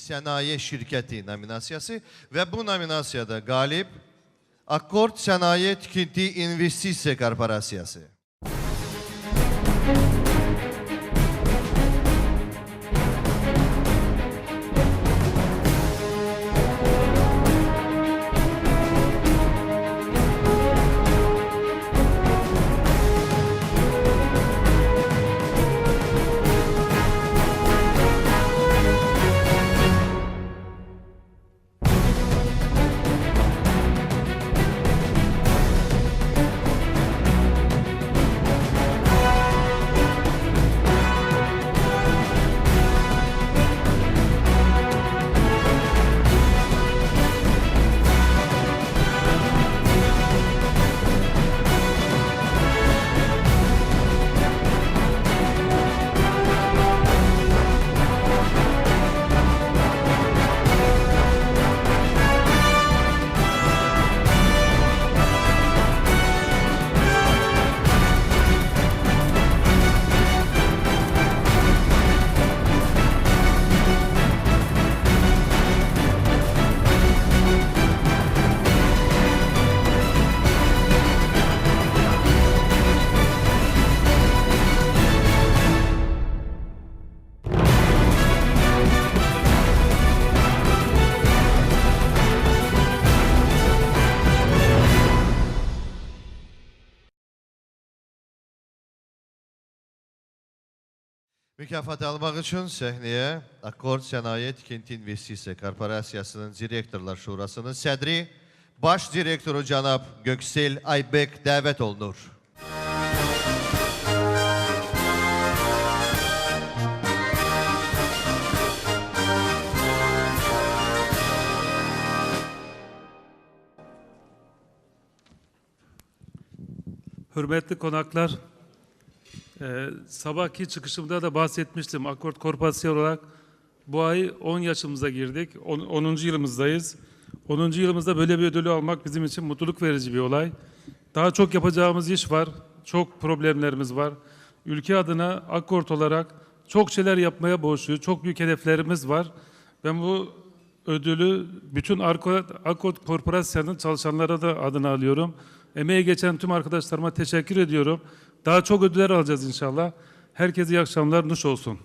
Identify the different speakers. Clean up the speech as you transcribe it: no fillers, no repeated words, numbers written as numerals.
Speaker 1: Sənaye Şirkəti nominasiyası və bu nominasiyada qalib Akkord Sənaye Tikinti İnvestisiya Korporasiyası. Mükafat almaq üçün səhnəyə Akkord Sənaye Tikinti İnvestisiya Korporasiyasının Direktorlar Şurasının sədri, baş direktoru cənab Göksel Aybek dəvət olunur.
Speaker 2: Hürmetli konaklar, sabahki çıkışımda da bahsetmiştim. Akkord Korporasyon olarak bu ay 10 yaşımıza girdik. 10. yılımızdayız. 10. yılımızda böyle bir ödülü almak bizim için mutluluk verici bir olay. Daha çok yapacağımız iş var. Çok problemlerimiz var. Ülke adına Akkord olarak çok şeyler yapmaya borçluyuz. Çok büyük hedeflerimiz var. Ben bu ödülü bütün Akkord Korporasyonu'nun çalışanlara da adına alıyorum. Emeğe geçen tüm arkadaşlarıma teşekkür ediyorum. Daha çok ödüller alacağız inşallah. Herkese iyi akşamlar, nuş olsun.